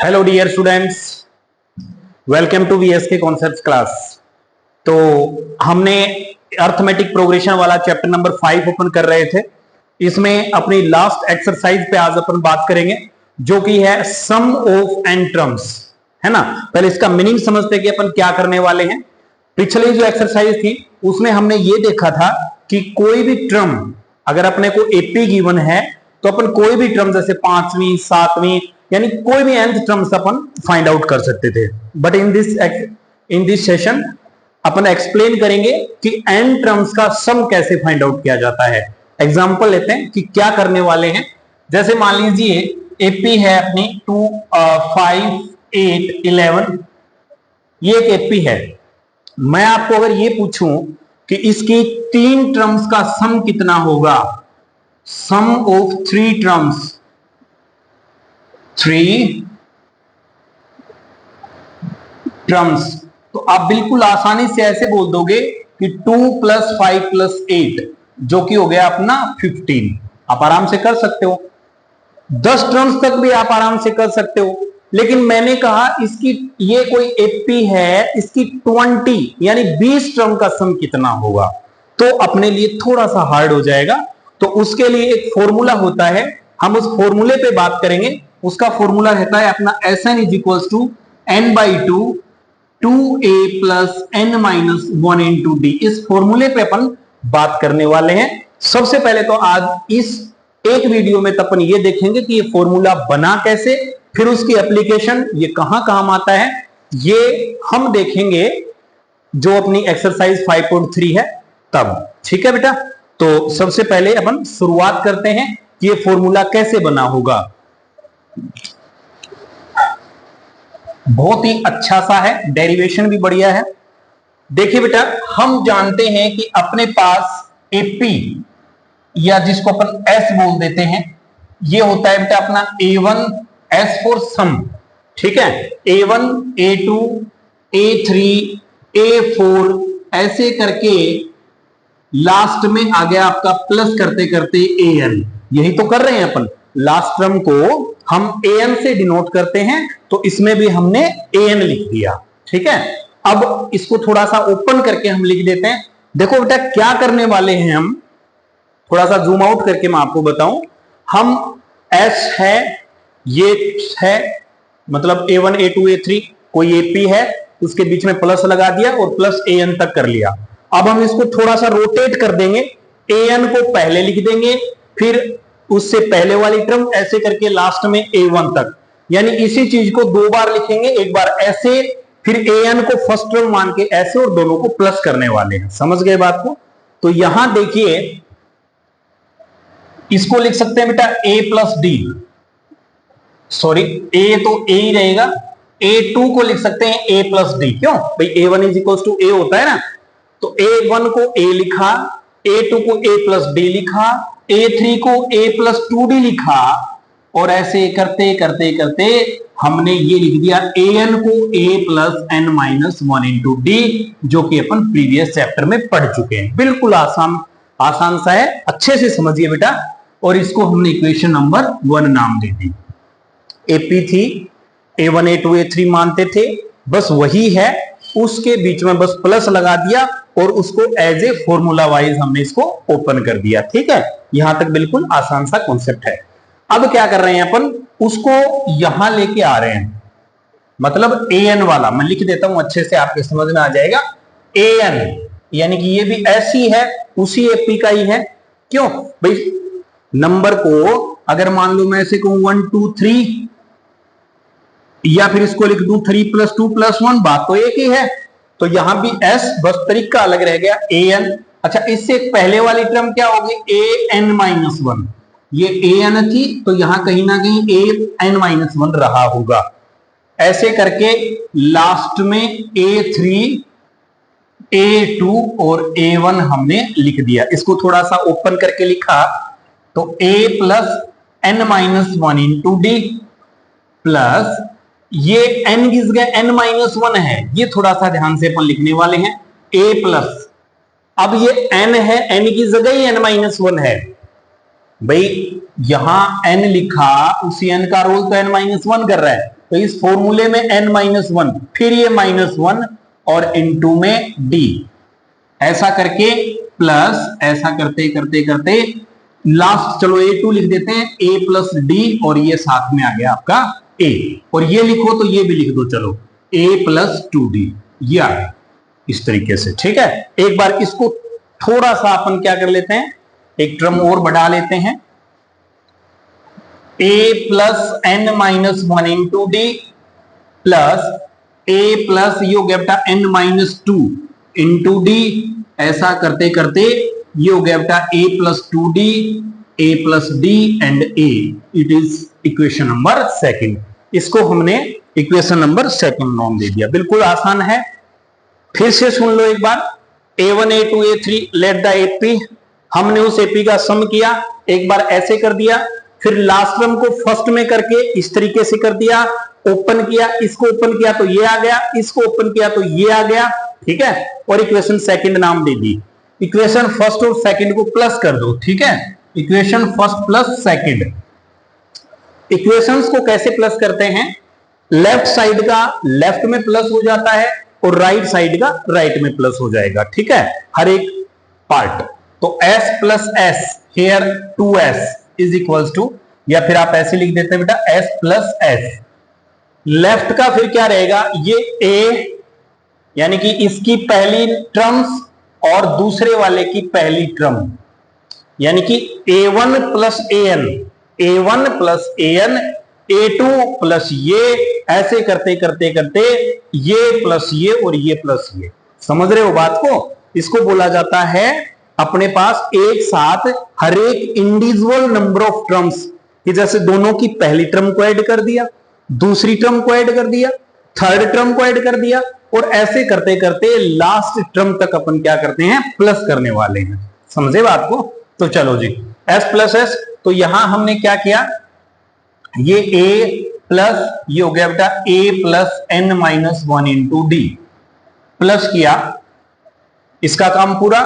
Hello dear students, welcome to VSK concepts class. तो हमने arithmetic progression वाला chapter number 5 open कर रहे थे। इसमें अपनी लास्ट एक्सरसाइज पे आज अपन बात करेंगे, जो कि है सम ऑफ एन टर्म्स, है ना। पहले इसका मीनिंग समझते कि अपन क्या करने वाले हैं। पिछली जो एक्सरसाइज थी उसमें हमने ये देखा था कि कोई भी टर्म अगर अपने को एपी गिवन है तो अपन कोई भी टर्म जैसे 5वीं 7वीं यानी कोई भी nth टर्म्स अपन फाइंड आउट कर सकते थे। But in this session upon explain करेंगे कि n टर्म्स का सम कैसे फाइंड आउट किया जाता है। एग्जांपल लेते हैं कि क्या करने वाले हैं। जैसे मान लीजिए एपी है अपनी 2 5 8 11, ये एक एपी है। मैं आपको अगर ये पूछूं कि इसकी 3 टर्म्स का सम कितना होगा, सम ऑफ 3 टर्म्स, 3 टर्म्स, तो आप बिल्कुल आसानी से ऐसे बोल दोगे कि 2 + 5 + 8 जो कि हो गया अपना 15। आप आराम से कर सकते हो। 10 टर्म्स तक भी आप आराम से कर सकते हो। लेकिन मैंने कहा इसकी ये कोई एपी है, इसकी 20 यानी 20 टर्म का सम कितना होगा, तो अपने लिए थोड़ा सा हार्ड हो जाएगा। तो उसके लिए एक फॉर्मूला होता है, हम उस फॉर्मूले पे बात करेंगे। उसका फॉर्मूला रहता है अपना Sn = n/2 2a + n-1 × d। इस फॉर्मूले पे अपन बात करने वाले हैं। सबसे पहले तो आज इस एक वीडियो में तो अपन ये देखेंगे कि ये फॉर्मूला बना कैसे, फिर उसकी एप्लीकेशन ये कहां काम आता है, ये हम देखेंगे जो अपनी एक्सरसाइज 5.3 है तब। ठीक है बेटा, तो सबसे पहले अपन शुरुआत करते हैं कि ये फॉर्मूला कैसे बना होगा। बहुत ही अच्छा सा है, डेरिवेशन भी बढ़िया है। देखिए बेटा, हम जानते हैं कि अपने पास एपी या जिसको अपन एस बोल देते हैं, ये होता है बेटा अपना A1 S फॉर सम। ठीक है, A1 A2 A3 A4 ऐसे करके लास्ट में आ गया आपका प्लस करते करते AN। यही तो कर रहे हैं अपन, लास्ट टर्म को हम AN से डिनोट करते हैं, तो इसमें भी हमने AN लिख दिया। ठीक है, अब इसको थोड़ा सा ओपन करके हम लिख देते हैं। देखो बेटा क्या करने वाले हैं हम, थोड़ा सा जूम आउट करके मैं आपको बताऊं। हम S है, ये है मतलब A1 A2 A3 कोई AP है, उसके बीच में प्लस लगा दिया और प्लस AN तक कर लिया। अब हम इसको थोड़ा सा रोटेट कर देंगे, AN को पहले लिख देंगे, फिर उससे पहले वाली टर्म ऐसे करके लास्ट में A1 तक, यानी इसी चीज को 2 बार लिखेंगे, एक बार ऐसे फिर AN को फर्स्ट टर्म मान के ऐसे और दोनों को प्लस करने वाले हैं। समझ गए बात को? तो यहां देखिए इसको लिख सकते हैं बेटा A + D, सॉरी A तो A ही रहेगा, A2 को लिख सकते हैं A + D। क्यों भाई, A1 = A होता है ना, तो A1 को A लिखा, A2 को A + D लिखा, A3 को A + 2D लिखा, और ऐसे करते करते करते हमने ये लिख दिया AN को A + n-1 × D, जो कि अपन प्रीवियस चैप्टर में पढ़ चुके हैं। बिल्कुल आसान सा है, अच्छे से समझिए बेटा। और इसको हमने इक्वेशन नंबर 1 नाम दे दी। एपी थी, A1 A2 A3 मानते थे, बस वही है, उसके बीच में बस प्लस लगा दिया और उसको एज ए फॉर्मूला वाइज हमने इसको ओपन कर दिया। ठीक है, यहां तक बिल्कुल आसान सा कॉन्सेप्ट है। अब क्या कर रहे हैं अपन, उसको यहां लेके आ रहे हैं, मतलब AN वाला मैं लिख देता हूं, अच्छे से आपके समझ में आ जाएगा। AN यानी कि ये भी ऐसी है, उसी एपी का ही है। क्यों भाई, नंबर को अगर मान लो मैं ऐसे कहूं 1 2 3, या फिर इसको लिख दूं 3 + 2 + 1, बात तो एक ही है। तो यहां भी S, बस तरीका अलग रह गया AN। अच्छा, इससे पहले वाली टर्म क्या होगी AN-1, ये AN थी, तो यहां कहीं ना कहीं AN-1 रहा होगा। ऐसे करके लास्ट में A3 A2 और A1 हमने लिख दिया। इसको थोड़ा सा ओपन करके लिखा तो A + n-1 × D प्लस ये n किस गए n-1 है, ये थोड़ा सा ध्यान से अपन लिखने वाले हैं A प्लस, अब ये n है, n की जगह ही n-1 है भाई, यहां n लिखा, उसी n का रोल तो n-1 कर रहा है, तो इस फॉर्मूले में n-1, फिर ये -1 और इनटू में d, ऐसा करके प्लस, ऐसा करते करते करते लास्ट चलो a2 लिख देते हैं, a प्लस डी, और ये साथ में आ गया आपका a, और ये लिखो तो ये भी लिख दो, चलो a प्लस 2d, ये आ गया इस तरीके से। ठीक है, एक बार इसको थोड़ा सा अपन क्या कर लेते हैं, एक टर्म और बढ़ा लेते हैं, a plus n-1 into D plus a plus ये हो गया बेटा n-2 इंटू डी, ऐसा करते करते ये हो गया बेटा a plus 2d, a plus D and a, it is equation number second. इसको हमने इक्वेशन नंबर सेकंड नाम दे दिया, बिल्कुल आसान है। फिर से सुन लो एक बार, a1 a2 a3 let the AP, हमने उस AP का सम किया, एक बार ऐसे कर दिया, फिर लास्ट टर्म को फर्स्ट में करके इस तरीके से कर दिया, ओपन किया, इसको ओपन किया तो ये आ गया, इसको ओपन किया तो ये आ गया। ठीक है, और इक्वेशन सेकंड नाम दे दी। इक्वेशन फर्स्ट और सेकंड को प्लस कर दो। ठीक है, equation first plus second. Equations को कैसे प्लस करते हैं, लेफ्ट साइड का लेफ्ट में प्लस हो जाता है और राइट साइड का राइट में प्लस हो जाएगा। ठीक है, हर एक पार्ट। तो s plus S here 2s is equals to, या फिर आप ऐसे लिख देते हैं बेटा s प्लस एस। लेफ्ट का फिर क्या रहेगा, ये a, यानी कि इसकी पहली टर्म्स और दूसरे वाले की पहली टर्म, यानी कि a1 plus an, a1 plus an, a2 plus ये, ऐसे करते करते करते ये प्लस ये और ये प्लस ये। समझ रहे हो बात को? इसको बोला जाता है अपने पास एक साथ हर एक इंडिविजुअल नंबर ऑफ टर्म्स, कि जैसे दोनों की पहली टर्म को ऐड कर दिया, दूसरी टर्म को ऐड कर दिया, थर्ड टर्म को ऐड कर दिया, और ऐसे करते करते लास्ट टर्म तक अपन क्या करते हैं, प्लस करने वाले हैं। समझे बात को? तो चलो जी, s प्लस एस, तो यहां हमने क्या किया, ये a प्लस ये हो गया बेटा a plus n-1 into D, plus किया, इसका काम पूरा।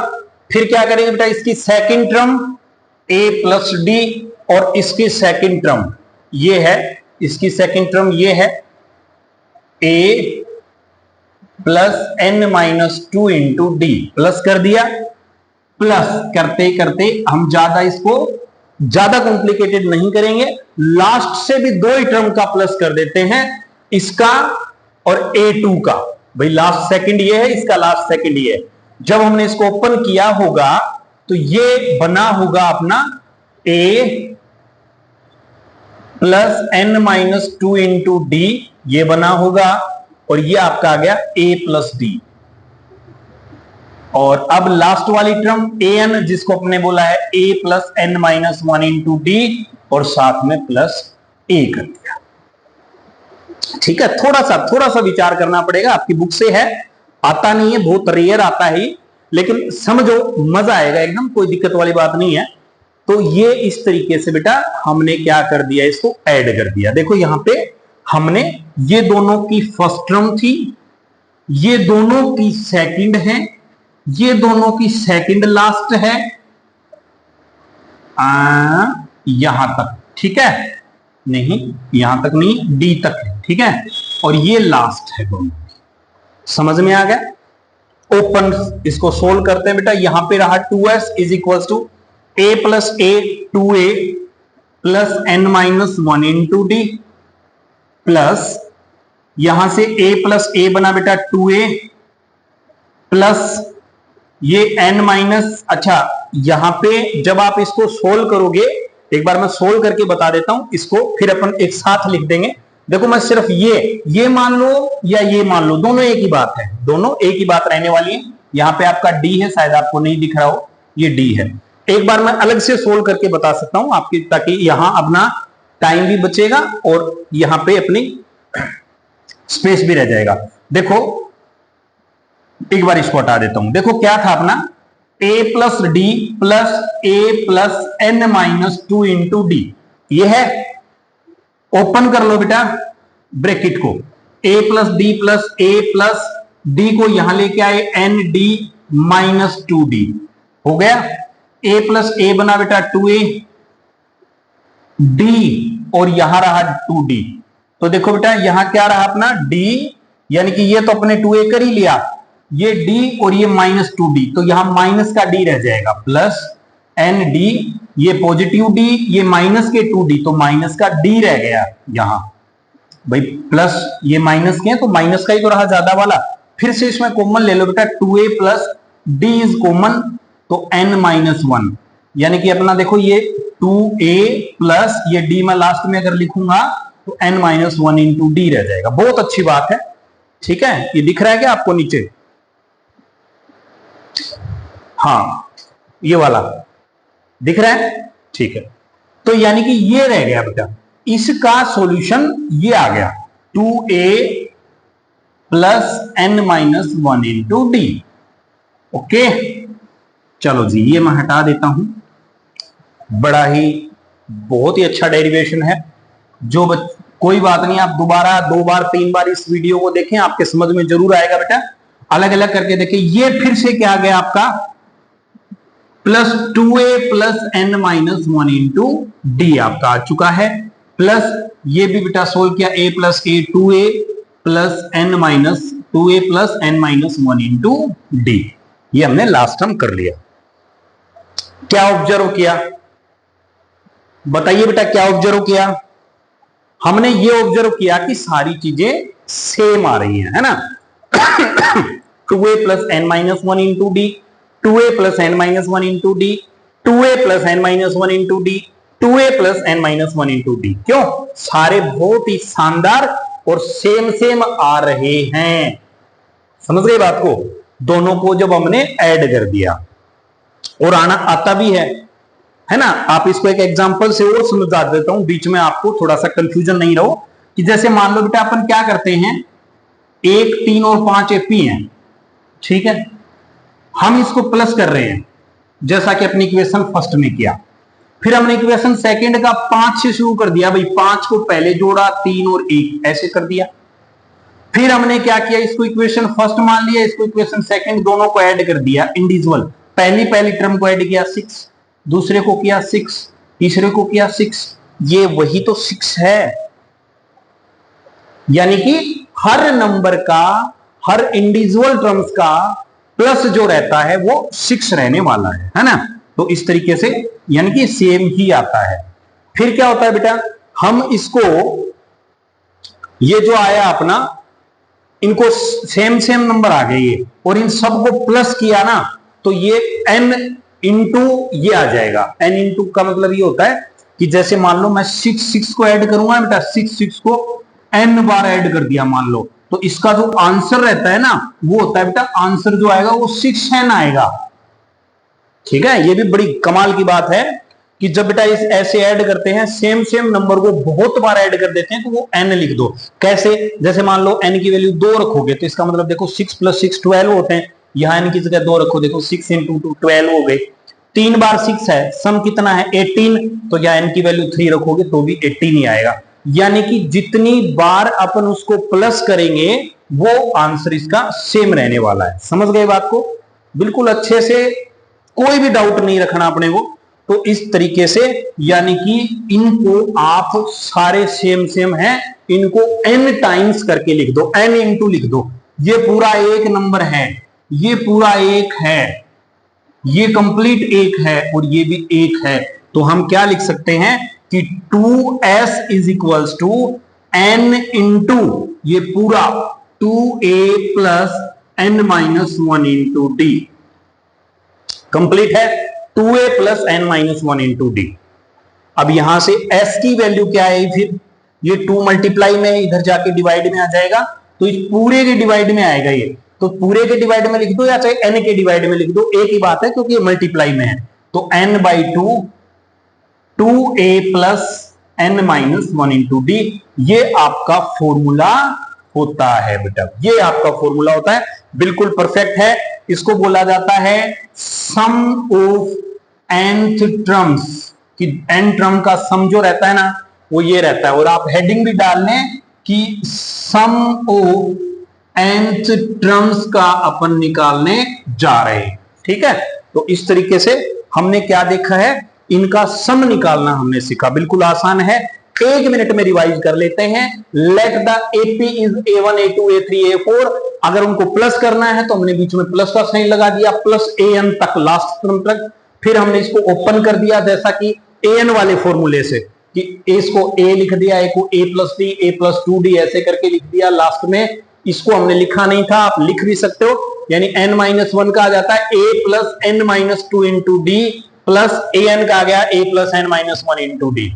फिर क्या करेंगे बेटा, इसकी second term a plus D, और इसकी सेकंड टर्म ये है, इसकी सेकंड टर्म ये है a plus n-2 into D, plus कर दिया। प्लस करते करते हम ज्यादा कॉम्प्लिकेटेड नहीं करेंगे, लास्ट से भी दो ही टर्म का प्लस कर देते हैं, इसका और a2 का। भाई लास्ट सेकंड ये है, इसका लास्ट सेकंड ये है। जब हमने इसको ओपन किया होगा तो ये बना होगा अपना a plus n-2 into D, ये बना होगा, और ये आपका आ गया a प्लस डी। और अब लास्ट वाली टर्म an, जिसको अपने बोला है a plus n-1 into D, और साथ में प्लस a कर दिया। ठीक है, थोड़ा सा विचार करना पड़ेगा, आपकी बुक से है, आता नहीं है, बहुत रेयर आता है, लेकिन समझो, मजा आएगा एकदम, कोई दिक्कत वाली बात नहीं है। तो ये इस तरीके से बेटा हमने क्या कर दिया, इसको ऐड कर दिया। देखो यहां पे हमने ये दोनों की फर्स्ट टर्म थी, ये दोनों की सेकंड है, ये दोनों की सेकंड लास्ट है, यहां तक। ठीक है, नहीं यहां तक नहीं, डी तक है। ठीक है, और ये लास्ट है दोनों। समझ में आ गया? ओपन इसको सोल्व करते हैं बेटा, यहां पे रहा 2s is equal to a plus a 2a plus n-1 into D, plus यहां से a प्लस a बना बेटा 2a, प्लस ये अच्छा यहां पे जब आप इसको सोल्व करोगे, एक बार मैं सोल्व करके बता देता हूं इसको, फिर अपन एक साथ लिख देंगे। देखो मैं सिर्फ ये मान लो या ये मान लो, दोनों एक ही बात है, दोनों एक ही बात रहने वाली है। यहां पे आपका डी है, शायद आपको नहीं दिख रहा हो, ये डी है। एक बार मैं अलग से सोल्व करके बता सकता हूं आपकी, ताकि यहां अपना टाइम भी बचेगा और यहां पे अपनी स्पेस भी रह जाएगा। देखो एक बार इसको हटा देता हूं। देखो क्या था अपना, a plus D plus a plus n-2 into D, ये है। ओपन कर लो बेटा ब्रैकेट को, a plus D plus a plus D को यहां लेके आए n-2d, हो गया। a प्लस a बना बेटा 2a, d और यहां रहा 2d, तो देखो बेटा यहां क्या रहा अपना d, यानी कि ये तो अपने 2a कर ही लिया, ये d और ये -2d, तो यहां माइनस का d रह जाएगा प्लस एन डी, ये पॉजिटिव d, ये माइनस के 2d, तो माइनस का d रह गया यहां भाई, प्लस ये माइनस के हैं तो माइनस का ही तो रहा ज्यादा वाला। फिर से इसमें कॉमन ले लो बेटा, 2a plus d is common, तो n-1, यानी कि अपना देखो ये 2a प्लस ये d मैं लास्ट में अगर लिखूंगा तो n-1 इंटू डी रह जाएगा। बहुत अच्छी बात है, ठीक है। ये दिख रहा है क्या आपको नीचे? हाँ ये वाला दिख रहा है, ठीक है। तो यानी कि ये रह गया बेटा, इसका सॉल्यूशन ये आ गया 2a plus n-1 into D. Okay चलो जी, ये मैं हटा देता हूं। बड़ा ही बहुत ही अच्छा डेरिवेशन है, जो कोई बात नहीं, आप दोबारा 2 बार 3 बार इस वीडियो को देखें, आपके समझ में जरूर आएगा बेटा। अलग अलग करके देखें। ये फिर से क्या आ गया आपका plus 2a plus n-1 into D आपका आ चुका है, प्लस ये भी बेटा सोल्व किया a plus a 2a plus n-2a plus n-1 into D. ये हमने लास्ट टर्म कर लिया। क्या ऑब्जर्व किया बताइए बेटा, क्या ऑब्जर्व किया? हमने ये ऑब्जर्व किया कि सारी चीजें सेम आ रही हैं, है ना। 2a plus n-1 into D, 2a plus n-1 into D, 2a plus n-1 into D, 2a plus n-1 into D. क्यों? सारे बहुत ही शानदार और सेम सेम आ रहे हैं। समझ गए बात को? दोनों को जब हमने ऐड कर दिया, और आना आता भी है ना। आप इसको एक एग्जांपल से और समझा देता हूं, बीच में आपको थोड़ा सा कंफ्यूजन नहीं रहो। कि जैसे मान लो बेटा अपन क्या करते हैं, 1, 3 और 5 एपी हैं, ठीक है। हम इसको प्लस कर रहे हैं, जैसा कि अपनी इक्वेशन फर्स्ट में किया। फिर हमने इक्वेशन सेकंड का 5 से शुरू कर दिया भाई, 5 को पहले जोड़ा, 3 और 1 ऐसे कर दिया। फिर हमने क्या किया, इसको इक्वेशन फर्स्ट मान लिया, इसको इक्वेशन सेकंड, दोनों को ऐड कर दिया इंडिविजुअल। पहली टर्म को ऐड किया 6, दूसरे को किया 6, तीसरे को किया 6, ये वही तो 6 है। यानी कि हर नंबर का, हर इंडिविजुअल टर्म्स का प्लस जो रहता है वो 6 रहने वाला है ना। तो इस तरीके से यानी कि सेम ही आता है। फिर क्या होता है बेटा, हम इसको, ये जो आया अपना, इनको सेम सेम नंबर आ गए ये, और इन सबको प्लस किया ना, तो ये n इंटू ये आ जाएगा। n इंटू का मतलब ये होता है कि जैसे मान लो मैं 6 को ऐड करूंगा बेटा, 6 को n बार ऐड कर दिया मान लो, तो इसका जो आंसर रहता है ना, वो होता है बेटा, आंसर जो आएगा वो 6n आएगा। ठीक है, ये भी बड़ी कमाल की बात है कि जब बेटा इस ऐसे ऐड करते हैं, सेम सेम नंबर को बहुत बार ऐड कर देते हैं, तो वो n लिख दो। कैसे? जैसे मान लो n की वैल्यू 2 रखोगे, तो इसका मतलब देखो 6 प्लस 6 12 होते हैं। यहां n की जगह 2 रखो, देखो 6 इंटू 2 12 हो गए। 3 बार 6 है, सम कितना है 18, तो या n की वैल्यू 3 रखोगे तो भी 18 ही आएगा। यानी कि जितनी बार अपन उसको प्लस करेंगे वो आंसर इसका सेम रहने वाला है। समझ गए बात को? बिल्कुल अच्छे से, कोई भी डाउट नहीं रखना अपने को। तो इस तरीके से यानी कि इनको आप सारे सेम सेम हैं, इनको n टाइम्स करके लिख दो, n इंटू लिख दो। ये पूरा एक नंबर है, ये पूरा एक है, ये कंप्लीट एक है, और ये भी एक है। तो हम क्या लिख सकते हैं कि 2s is equals to n into ये पूरा 2a plus n-1 into D. Complete है, 2a plus n-1 into D. अब यहां से s की वैल्यू क्या है, फिर ये 2 मल्टीप्लाई में इधर जाके डिवाइड में आ जाएगा, तो इस पूरे के डिवाइड में आएगा ये। तो पूरे के डिवाइड में लिख दो या चाहे n के डिवाइड में लिख दो, एक ही बात है, क्योंकि ये मल्टीप्लाई में है। तो n/2 2a plus n-1 into D, ये आपका फॉर्मूला होता है बेटा, ये आपका फॉर्मूला होता है। बिल्कुल परफेक्ट है। इसको बोला जाता है सम ऑफ nth टर्म्स, कि n टर्म का सम जो रहता है ना, वो ये रहता है। और आप हेडिंग भी डाल लें कि सम ऑफ nth टर्म्स का अपन निकालने जा रहे हैं। ठीक है, तो इस तरीके से हमने क्या देखा है, इनका सम निकालना हमने सीखा। बिल्कुल आसान है, 1 मिनट में रिवाइज कर लेते हैं। Let the AP is A1 A2 A3 A4। अगर उनको प्लस करना है तो हमने बीच में प्लस का साइन लगा दिया, प्लस AN तक, लास्ट टर्म तक। फिर हमने इसको ओपन कर दिया जैसा कि AN वाले फॉर्मूले से, कि इसको A लिख दिया, A को A+D A+2D ऐसे करके लिख दिया। लास्ट में इसको हमने लिखा नहीं था, आप लिख भी सकते हो, यानी n-1 का आ जाता है A+n-2 into D plus AN का आ गया A+n-1 इंटू D।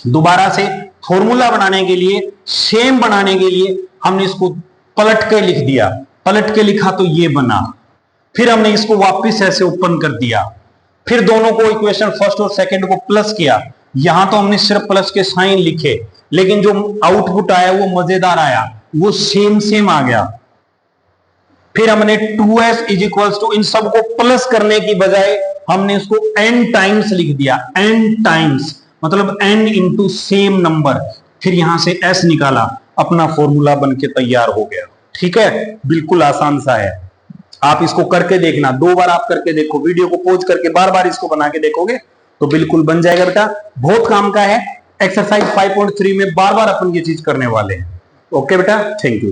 दोबारा से फॉर्मूला बनाने के लिए, सेम बनाने के लिए हमने इसको पलट के लिख दिया, पलट के लिखा तो ये बना। फिर हमने इसको वापस ऐसे ओपन कर दिया, फिर दोनों को इक्वेशन फर्स्ट और सेकंड को प्लस किया। यहां तो हमने सिर्फ प्लस के साइन लिखे, लेकिन जो आउटपुट आया वो मजेदार आया, वो सेम आ गया। फिर हमने 2s इज इक्वल्स टू, इन सबको प्लस करने की बजाय हमने इसको n टाइम्स लिख दिया, n टाइम्स मतलब n इंटू सेम नंबर। फिर यहां से s निकाला, अपना फॉर्मूला बन के तैयार हो गया। ठीक है, बिल्कुल आसान सा है। आप इसको करके देखना, 2 बार आप करके देखो, वीडियो को पॉज करके बार बार इसको बना के देखोगे तो बिल्कुल बन जाएगा बेटा, बहुत काम का है। एक्सरसाइज 5.3 में बार बार अपन ये चीज करने वाले हैं। ओके बेटा, थैंक यू।